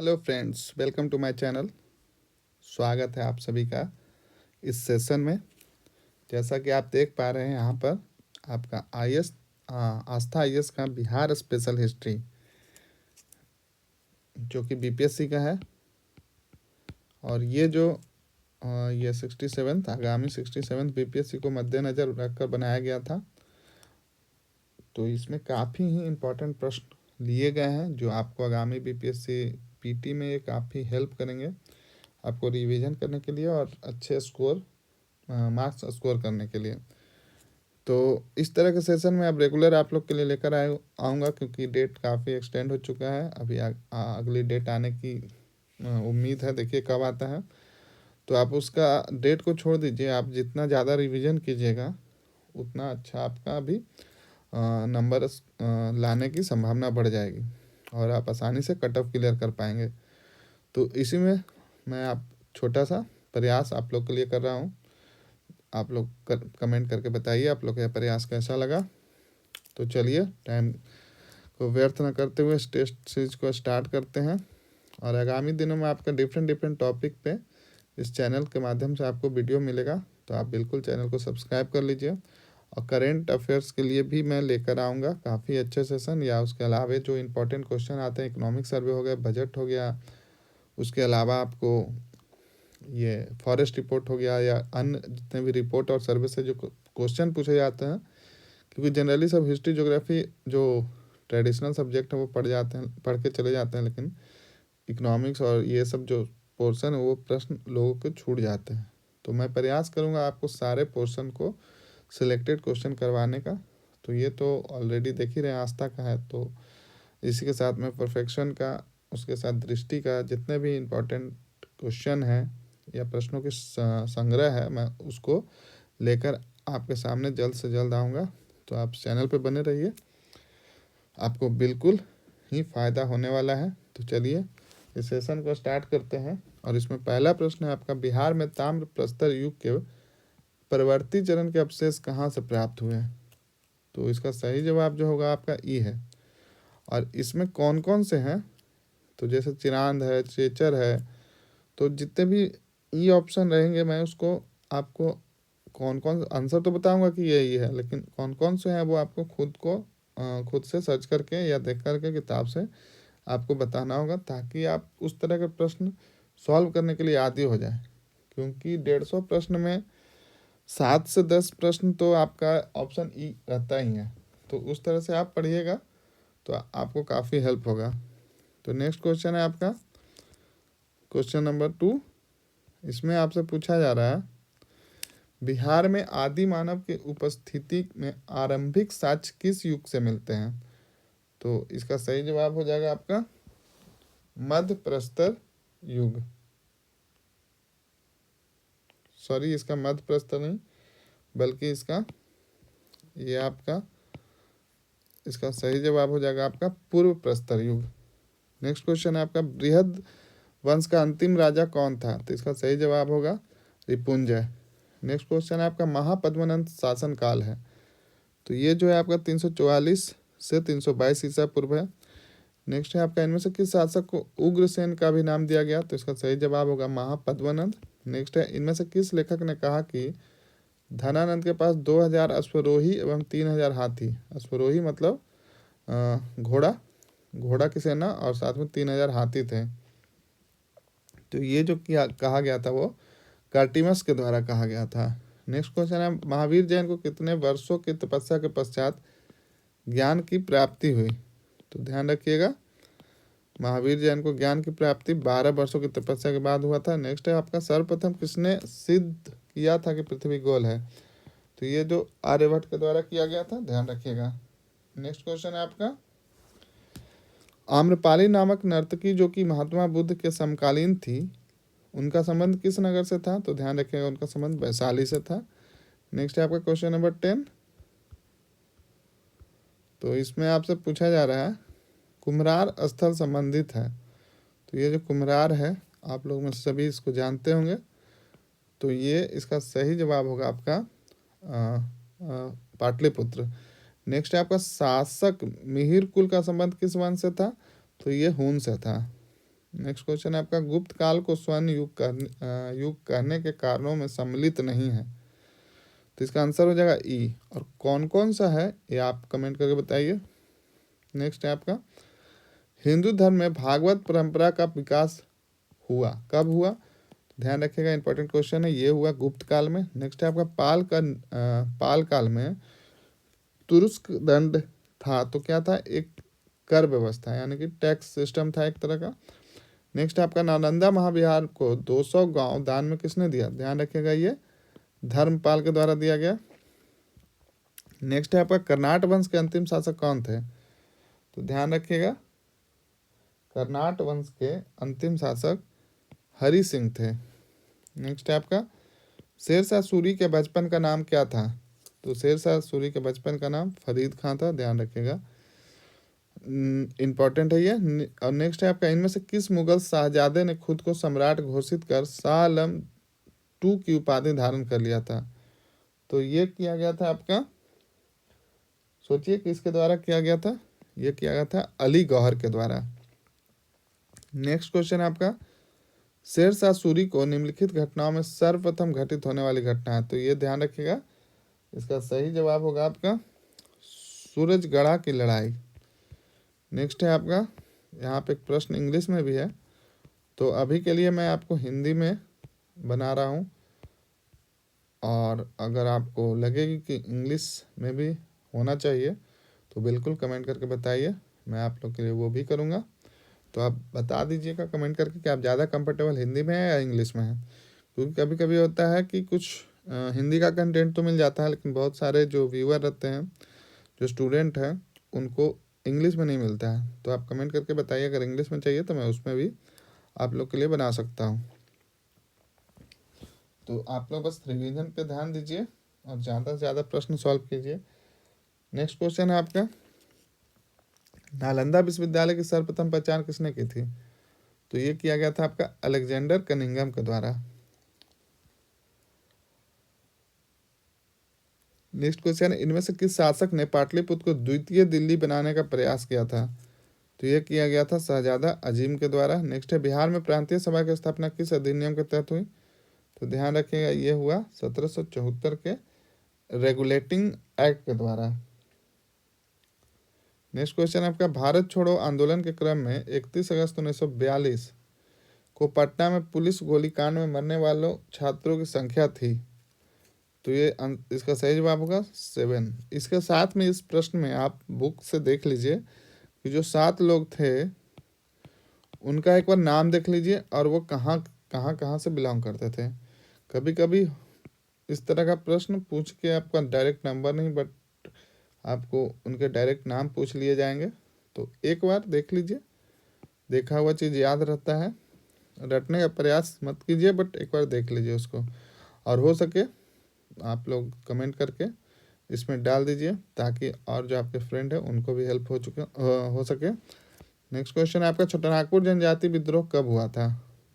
Hello friends, welcome to my channel. स्वागत है आप सभी का इस सेशन में। जैसा कि आप देख पा रहे हैं यहाँ पर आपका आईएएस आस्था आईएएस का बिहार स्पेशल हिस्ट्री जो कि बीपीएससी का है। और ये जो ये 67 आगामी 67 बीपीएससी को मद्देनज़र रखकर बनाया गया था। तो इसमें काफ़ी ही इम्पोर्टेंट प्रश्न लिए गए हैं जो आपको आगामी बीपीएससी पीटी में ये काफ़ी हेल्प करेंगे आपको रिवीजन करने के लिए और अच्छे मार्क्स स्कोर करने के लिए। तो इस तरह के सेशन में अब रेगुलर आप लोग के लिए लेकर आऊँगा क्योंकि डेट काफ़ी एक्सटेंड हो चुका है। अभी अगली डेट आने की उम्मीद है, देखिए कब आता है। तो आप उसका डेट को छोड़ दीजिए, आप जितना ज़्यादा रिवीजन कीजिएगा उतना अच्छा आपका अभी नंबर लाने की संभावना बढ़ जाएगी और आप आसानी से कट ऑफ क्लियर कर पाएंगे। तो इसी में मैं आप छोटा सा प्रयास आप लोग के लिए कर रहा हूँ। आप लोग कमेंट करके बताइए आप लोग का प्रयास कैसा लगा। तो चलिए टाइम को व्यर्थ न करते हुए इस टेस्ट सीरीज को स्टार्ट करते हैं। और आगामी दिनों में आपका डिफरेंट टॉपिक पे इस चैनल के माध्यम से आपको वीडियो मिलेगा। तो आप बिल्कुल चैनल को सब्सक्राइब कर लीजिए। और करेंट अफेयर्स के लिए भी मैं लेकर आऊँगा काफ़ी अच्छे सेशन, या उसके अलावा जो इम्पोर्टेंट क्वेश्चन आते हैं, इकोनॉमिक सर्वे हो गया, बजट हो गया, उसके अलावा आपको ये फॉरेस्ट रिपोर्ट हो गया या अन्य जितने भी रिपोर्ट और सर्वे से जो क्वेश्चन पूछे जाते हैं, क्योंकि जनरली सब हिस्ट्री ज्योग्राफी जो ट्रेडिशनल सब्जेक्ट है वो पढ़ के चले जाते हैं, लेकिन इकोनॉमिक्स और ये सब जो पोर्शन है वो प्रश्न लोगों के छूट जाते हैं। तो मैं प्रयास करूँगा आपको सारे पोर्शन को सिलेक्टेड क्वेश्चन करवाने का। तो ये तो ऑलरेडी देख ही रहे हैं, आस्था का है। तो इसी के साथ में परफेक्शन का, उसके साथ दृष्टि का, जितने भी इम्पोर्टेंट क्वेश्चन हैं या प्रश्नों की संग्रह है, मैं उसको लेकर आपके सामने जल्द से जल्द आऊँगा। तो आप चैनल पे बने रहिए, आपको बिल्कुल ही फ़ायदा होने वाला है। तो चलिए इस सेशन को स्टार्ट करते हैं। और इसमें पहला प्रश्न है आपका, बिहार में ताम्र प्रस्तर युग के परवर्ती चरण के अवशेष कहाँ से प्राप्त हुए हैं? तो इसका सही जवाब जो होगा आपका ई है। और इसमें कौन कौन से हैं? तो जैसे चिरांद है, चेचर है, तो जितने भी ई ऑप्शन रहेंगे मैं उसको आपको कौन कौन आंसर तो बताऊंगा कि यही है, लेकिन कौन कौन से हैं वो आपको खुद से सर्च करके या देख करके किताब से आपको बताना होगा, ताकि आप उस तरह के प्रश्न सॉल्व करने के लिए आदी हो जाए। क्योंकि 150 प्रश्न में 7 से 10 प्रश्न तो आपका ऑप्शन ई रहता ही है। तो उस तरह से आप पढ़िएगा तो आपको काफ़ी हेल्प होगा। तो नेक्स्ट क्वेश्चन है आपका क्वेश्चन नंबर 2। इसमें आपसे पूछा जा रहा है, बिहार में आदि मानव के उपस्थिति में आरंभिक साक्ष्य किस युग से मिलते हैं? तो इसका सही जवाब हो जाएगा आपका मध्य प्रस्तर युग। सॉरी, इसका मध्य प्रस्तर नहीं बल्कि ये आपका इसका सही जवाब हो जाएगा आपका पूर्व प्रस्तर युग। नेक्स्ट क्वेश्चन है आपका, बृहद वंश का अंतिम राजा कौन था? तो इसका सही जवाब होगा रिपुंजय। नेक्स्ट क्वेश्चन है आपका, महापद्मनंद शासन काल है। तो ये जो है आपका 344 से 322 ईसा पूर्व है। नेक्स्ट है आपका, इनमें से किस शासक को उग्रसेन का भी नाम दिया गया? तो इसका सही जवाब होगा महापद्मनंद। नेक्स्ट है, इनमें से किस लेखक ने कहा कि धनानंद के पास 2000 अश्वरोही एवं 3000 हाथी, अश्वरोही मतलब घोड़ा की सेना, और साथ में 3000 हाथी थे। तो ये जो कहा गया था वो कार्टिमस के द्वारा कहा गया था। नेक्स्ट क्वेश्चन है, महावीर जैन को कितने वर्षों की तपस्या के पश्चात ज्ञान की प्राप्ति हुई? तो ध्यान रखिएगा, महावीर जैन को ज्ञान की प्राप्ति 12 वर्षों की तपस्या के बाद हुआ था। नेक्स्ट है आपका, सर्वप्रथम किसने सिद्ध किया था कि पृथ्वी गोल है? तो ये जो आर्यभट्ट के द्वारा किया गया था, ध्यान रखिएगा। नेक्स्ट क्वेश्चन है आपका, आम्रपाली नामक नर्तकी जो कि महात्मा बुद्ध के समकालीन थी, उनका संबंध किस नगर से था? तो ध्यान रखिएगा, उनका संबंध वैशाली से था। नेक्स्ट है आपका क्वेश्चन नंबर 10। तो इसमें आपसे पूछा जा रहा है, कुम्हरार स्थल संबंधित है। तो ये जो कुम्हरार है, आप लोग में सभी इसको जानते होंगे। तो ये इसका सही जवाब होगा आपका पाटलिपुत्र। नेक्स्ट है आपका, शासक मिहिर कुल का संबंध किस वंश से था? तो ये हून से था। नेक्स्ट क्वेश्चन है आपका, गुप्त काल को स्वर्ण युग कहने के कारणों में सम्मिलित नहीं है। तो इसका आंसर हो जाएगा ई। और कौन कौन सा है ये आप कमेंट करके बताइए। नेक्स्ट है आपका, हिंदू धर्म में भागवत परंपरा का विकास हुआ, कब हुआ? ध्यान रखिएगा, इंपॉर्टेंट क्वेश्चन है, ये हुआ गुप्त काल में। नेक्स्ट है आपका, पाल काल में तुरुस्क दंड था, तो क्या था? एक कर व्यवस्था, यानी कि टैक्स सिस्टम था एक तरह का। नेक्स्ट है आपका, नालंदा महाविहार को 200 गांव दान में किसने दिया? ध्यान रखिएगा, ये धर्मपाल के द्वारा दिया गया। नेक्स्ट है आपका, कर्नाट वंश के अंतिम शासक कौन थे? तो ध्यान रखिएगा, कर्नाट वंश के अंतिम शासक हरि सिंह थे। नेक्स्ट है आपका, शेरशाह सूरी के बचपन का नाम क्या था? तो शेरशाह सूरी के बचपन का नाम फरीद खां था, ध्यान रखिएगा, इंपॉर्टेंट है ये। और नेक्स्ट है आपका, इनमें से किस मुगल शाहजादे ने खुद को सम्राट घोषित कर शाह आलम टू की उपाधि धारण कर लिया था? तो ये किया गया था आपका, सोचिए किसके द्वारा किया गया था? ये किया गया था अली गौहर के द्वारा। नेक्स्ट क्वेश्चन है आपका, शेरशाह सूरी को निम्नलिखित घटनाओं में सर्वप्रथम घटित होने वाली घटना है, तो ये ध्यान रखिएगा, इसका सही जवाब होगा आपका सूरजगढ़ा की लड़ाई। नेक्स्ट है आपका, यहाँ पे एक प्रश्न इंग्लिश में भी है, तो अभी के लिए मैं आपको हिंदी में बना रहा हूँ, और अगर आपको लगेगी कि इंग्लिश में भी होना चाहिए तो बिल्कुल कमेंट करके बताइए, मैं आप लोग के लिए वो भी करूँगा। तो आप बता दीजिएगा कमेंट करके कि आप ज़्यादा कंफर्टेबल हिंदी में है या इंग्लिश में है, क्योंकि कभी कभी होता है कि कुछ हिंदी का कंटेंट तो मिल जाता है, लेकिन बहुत सारे जो व्यूअर रहते हैं, जो स्टूडेंट हैं, उनको इंग्लिश में नहीं मिलता है। तो आप कमेंट करके बताइए, अगर इंग्लिश में चाहिए तो मैं उसमें भी आप लोग के लिए बना सकता हूँ। तो आप लोग बस रिवीजन पे ध्यान दीजिए और ज़्यादा से ज़्यादा प्रश्न सॉल्व कीजिए। नेक्स्ट क्वेश्चन है आपका, नालंदा विश्वविद्यालय की सर्वप्रथम पहचान किसने की थी? तो ये किया गया था आपका अलेक्जेंडर कनिंघम के द्वारा। नेक्स्ट क्वेश्चन है, इनमें से किस शासक ने पाटलिपुत्र को द्वितीय दिल्ली बनाने का प्रयास किया था? तो ये किया गया था शहजादा अजीम के द्वारा। नेक्स्ट है, बिहार में प्रांतीय सभा की स्थापना किस अधिनियम के तहत हुई? तो ध्यान रखिएगा, ये हुआ 1774 के रेगुलेटिंग एक्ट के द्वारा। नेक्स्ट क्वेश्चन आपका, भारत छोड़ो आंदोलन के क्रम में 31 अगस्त 1942 को पटना में पुलिस गोलीकांड में मरने वालों छात्रों की संख्या थी, तो ये इसका सही जवाब होगा 7। इसके साथ में इस प्रश्न में आप बुक से देख लीजिए कि जो 7 लोग थे उनका एक बार नाम देख लीजिए और वो कहाँ से बिलोंग करते थे। कभी कभी इस तरह का प्रश्न पूछ के आपका डायरेक्ट नंबर नहीं, बट आपको उनके डायरेक्ट नाम पूछ लिए जाएंगे, तो एक बार देख लीजिए, देखा हुआ चीज़ याद रहता है, रटने का प्रयास मत कीजिए, बट एक बार देख लीजिए उसको, और हो सके आप लोग कमेंट करके इसमें डाल दीजिए ताकि और जो आपके फ्रेंड है उनको भी हेल्प हो सके। नेक्स्ट क्वेश्चन है आपका, छोटानागपुर जनजाति विद्रोह कब हुआ था?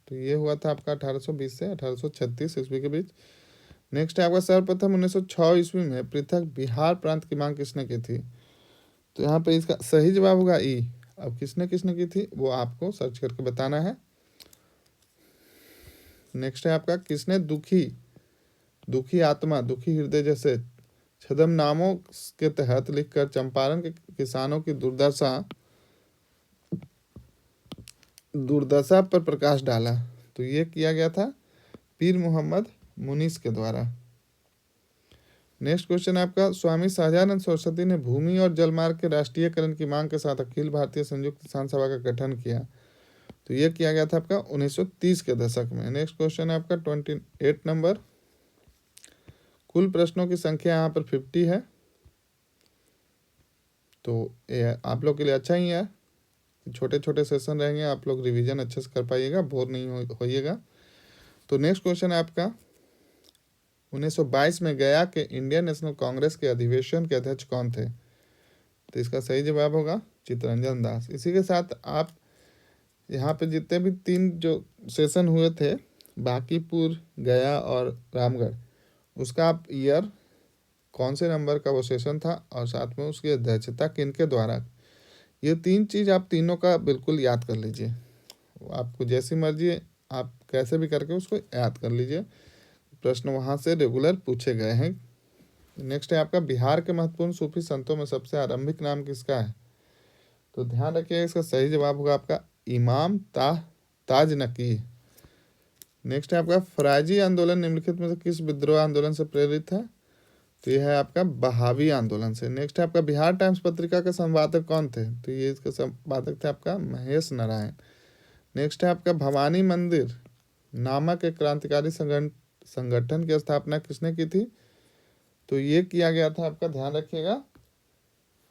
तो ये हुआ था आपका 1820 से 1836 ईस्वी के बीच। नेक्स्ट है आपका, सर्वप्रथम 1906 ईस्वी में पृथक बिहार प्रांत की मांग किसने की थी? तो यहाँ पे इसका सही जवाब होगा ई। अब किसने किसने की थी वो आपको सर्च करके बताना है। नेक्स्ट है आपका, किसने दुखी आत्मा दुखी हृदय जैसे छद्म नामों के तहत लिखकर चंपारण के किसानों की दुर्दशा पर प्रकाश डाला? तो ये किया गया था पीर मोहम्मद मुनीस के द्वारा। नेक्स्ट क्वेश्चन है आपका, स्वामी सहजानंद सरस्वती ने भूमि और जलमार्ग के राष्ट्रीयकरण की मांग के साथ अखिल भारतीय संयुक्त किसान सभा का गठन किया, तो ये किया गया था आपका 1930 के दशक में। नेक्स्ट क्वेश्चन है आपका 28 नंबर, कुल प्रश्नों की संख्या यहाँ पर 50 है, तो ये आप लोग के लिए अच्छा ही है, छोटे छोटे सेशन रहेंगे, आप लोग रिवीजन अच्छे से कर पाइएगा, बोर नहीं होइएगा। तो नेक्स्ट क्वेश्चन है आपका, 1922 में गया के इंडियन नेशनल कांग्रेस के अधिवेशन के अध्यक्ष कौन थे? तो इसका सही जवाब होगा चित्तरंजन दास। इसी के साथ आप यहाँ पे जितने भी 3 जो सेशन हुए थे, बांकीपुर, गया और रामगढ़, उसका आप ईयर कौन से नंबर का वो सेशन था और साथ में उसकी अध्यक्षता किनके द्वारा, ये 3 चीज़ आप तीनों का बिल्कुल याद कर लीजिए। आपको जैसी मर्जी है, आप कैसे भी करके उसको याद कर लीजिए, प्रश्न वहाँ से रेगुलर पूछे गए हैं। नेक्स्ट है आपका, बिहार के महत्वपूर्ण सूफी संतों में सबसे आरंभिक नाम किसका है? तो ध्यान रखिएगा, इसका सही जवाब होगा आपका इमाम ताज नकी। नेक्स्ट है आपका, फराजी आंदोलन निम्नलिखित में से किस विद्रोह आंदोलन से प्रेरित है? तो यह है आपका बहावी आंदोलन से। नेक्स्ट है आपका, बिहार टाइम्स पत्रिका के संपादक कौन थे? तो ये इसके संपादक थे आपका महेश नारायण। नेक्स्ट है आपका, भवानी मंदिर नामक एक क्रांतिकारी संगठन की स्थापना किसने की थी? तो ये किया गया था आपका, ध्यान रखिएगा,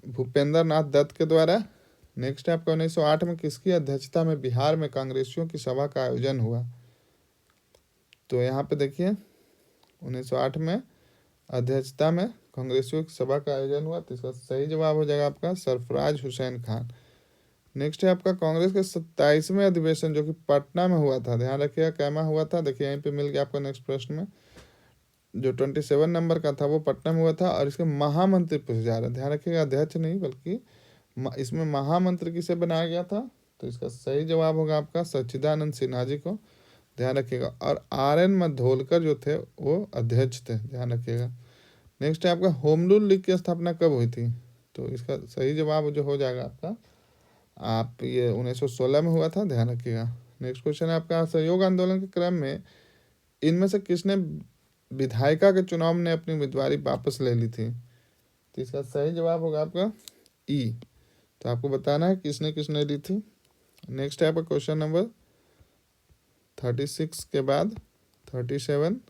भूपेंद्र नाथ दत्त के द्वारा। नेक्स्ट है आपका, 1908 में किसकी अध्यक्षता में बिहार में कांग्रेसियों की सभा का आयोजन हुआ? तो यहाँ पे देखिए 1908 में अध्यक्षता में कांग्रेसियों की सभा का आयोजन हुआ, तो इसका सही जवाब हो जाएगा आपका सरफराज हुसैन खान। नेक्स्ट है आपका, कांग्रेस के 27वें अधिवेशन जो कि पटना में हुआ था, ध्यान रखिएगा कैमा हुआ था, देखिए यहीं पे मिल गया आपका नेक्स्ट प्रश्न में, जो 27 नंबर का था वो पटना में हुआ था, और इसके महामंत्री पूछे जा रहे हैं, ध्यान रखिएगा अध्यक्ष नहीं बल्कि इसमें महामंत्री किसे बनाया गया था? तो इसका सही जवाब होगा आपका सच्चिदानंद सिन्हा जी को, ध्यान रखिएगा। और RN मधोलकर जो थे वो अध्यक्ष थे, ध्यान रखिएगा। नेक्स्ट है आपका, होम रूल लीग की स्थापना कब हुई थी? तो इसका सही जवाब जो हो जाएगा आपका, आप ये 1916 में हुआ था, ध्यान रखिएगा। नेक्स्ट क्वेश्चन है आपका, असहयोग आंदोलन के क्रम में इनमें से किसने विधायिका के चुनाव में अपनी उम्मीदवारी वापस ले ली थी? तो इसका सही जवाब होगा आपका ई। तो आपको बताना है किसने किसने ली थी। नेक्स्ट है आपका क्वेश्चन नंबर 36 के बाद 37,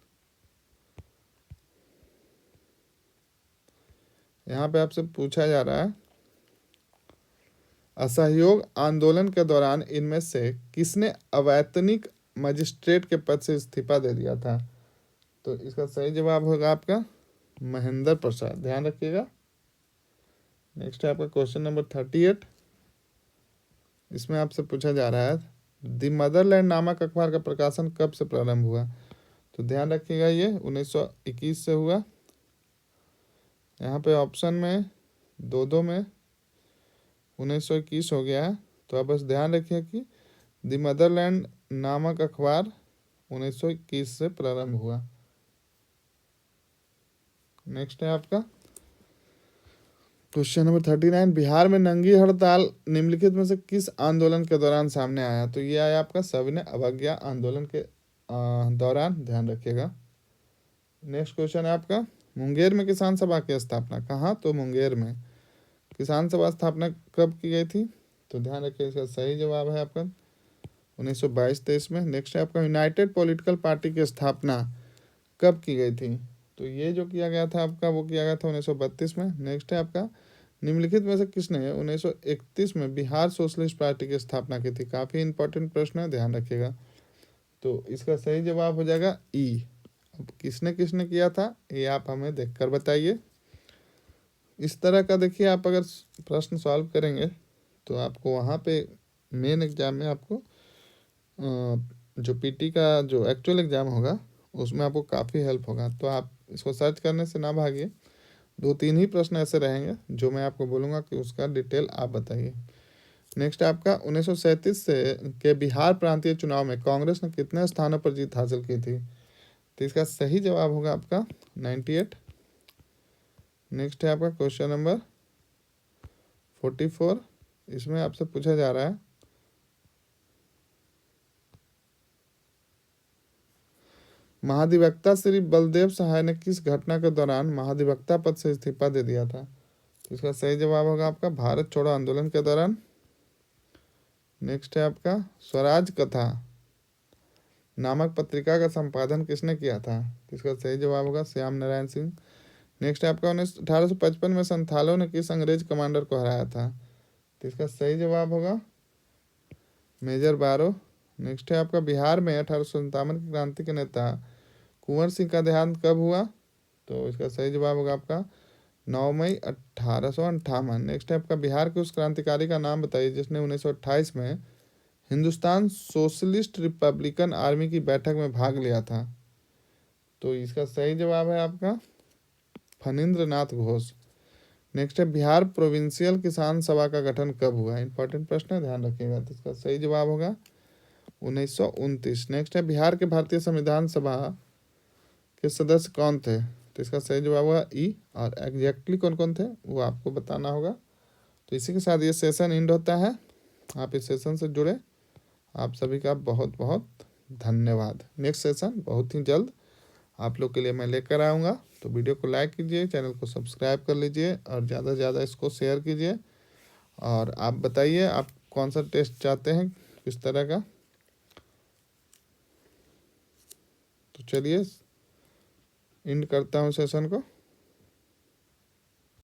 यहाँ पे आपसे पूछा जा रहा है, असहयोग आंदोलन के दौरान इनमें से किसने अवैतनिक मजिस्ट्रेट के पद से इस्तीफा दे दिया था? तो इसका सही जवाब होगा आपका महेंद्र प्रसाद, ध्यान रखिएगा। नेक्स्ट है आपका क्वेश्चन नंबर 38, इसमें आपसे पूछा जा रहा है, द मदरलैंड नामक अखबार का प्रकाशन कब से प्रारंभ हुआ? तो ध्यान रखिएगा ये 1921 से हुआ। यहाँ पे ऑप्शन में दो में 1921 हो गया है, तो आप बस ध्यान रखिए कि द मदरलैंड नामक अखबार 1921 से प्रारंभ हुआ। नेक्स्ट है आपका क्वेश्चन नंबर 39, बिहार में नंगी हड़ताल निम्नलिखित में से किस आंदोलन के दौरान सामने आया? तो ये आया आपका सविनय अवज्ञा आंदोलन के दौरान, ध्यान रखिएगा। नेक्स्ट क्वेश्चन है आपका, मुंगेर में किसान सभा की स्थापना कहाँ? तो मुंगेर में किसान सभा स्थापना कब की गई थी? तो ध्यान रखिए, इसका सही जवाब है आपका 1922-23 में। नेक्स्ट है आपका, यूनाइटेड पॉलिटिकल पार्टी की स्थापना कब की गई थी? तो ये जो किया गया था आपका, वो किया गया था 1932 में। नेक्स्ट है आपका, निम्नलिखित में से किसने 1931 में बिहार सोशलिस्ट पार्टी की स्थापना की थी? काफ़ी इंपॉर्टेंट प्रश्न है, ध्यान रखिएगा। तो इसका सही जवाब हो जाएगा ई। अब किसने किसने किया था ये आप हमें देखकर बताइए। इस तरह का देखिए, आप अगर प्रश्न सॉल्व करेंगे तो आपको वहाँ पे मेन एग्जाम में आपको जो PT का जो एक्चुअल एग्ज़ाम होगा उसमें आपको काफ़ी हेल्प होगा। तो आप इसको सर्च करने से ना भागिए, 2-3 ही प्रश्न ऐसे रहेंगे जो मैं आपको बोलूँगा कि उसका डिटेल आप बताइए। नेक्स्ट आपका 1937 से के बिहार प्रांतीय चुनाव में कांग्रेस ने कितने स्थानों पर जीत हासिल की थी? तो इसका सही जवाब होगा आपका 98। नेक्स्ट है आपका क्वेश्चन नंबर 44, इसमें आपसे पूछा जा रहा है, महाधिवक्ता श्री बलदेव सहाय ने किस घटना के दौरान महाधिवक्ता पद से इस्तीफा दे दिया था? तो इसका सही जवाब होगा आपका भारत छोड़ो आंदोलन के दौरान। नेक्स्ट है आपका, स्वराज कथा नामक पत्रिका का संपादन किसने किया था? तो इसका सही जवाब होगा श्याम नारायण सिंह। नेक्स्ट है आपका, 1855 में संथालों ने किस अंग्रेज कमांडर को हराया था? तो इसका सही जवाब होगा मेजर बारो। नेक्स्ट है आपका, बिहार में 1857 की क्रांति के नेता कुंवर सिंह का देहांत कब हुआ? तो इसका सही जवाब होगा आपका 9 मई 1858। नेक्स्ट है आपका, बिहार के उस क्रांतिकारी का नाम बताइए जिसने 1928 में हिंदुस्तान सोशलिस्ट रिपब्लिकन आर्मी की बैठक में भाग लिया था? तो इसका सही जवाब है आपका फणींद्र नाथ घोष। नेक्स्ट है, बिहार प्रोविंशियल किसान सभा का गठन कब हुआ? इंपॉर्टेंट प्रश्न है, ध्यान रखिएगा। तो इसका सही जवाब होगा 1929। नेक्स्ट है, बिहार के भारतीय संविधान सभा के सदस्य कौन थे? तो इसका सही जवाब होगा ई। और एग्जैक्टली कौन कौन थे वो आपको बताना होगा। तो इसी के साथ ये सेशन एंड होता है। आप इस सेशन से जुड़े, आप सभी का बहुत बहुत धन्यवाद। नेक्स्ट सेशन बहुत ही जल्द आप लोग के लिए मैं लेकर आऊँगा। तो वीडियो को लाइक कीजिए, चैनल को सब्सक्राइब कर लीजिए और ज़्यादा से ज़्यादा इसको शेयर कीजिए। और आप बताइए आप कौन सा टेस्ट चाहते हैं, किस तरह का। तो चलिए एंड करता हूँ सेशन को।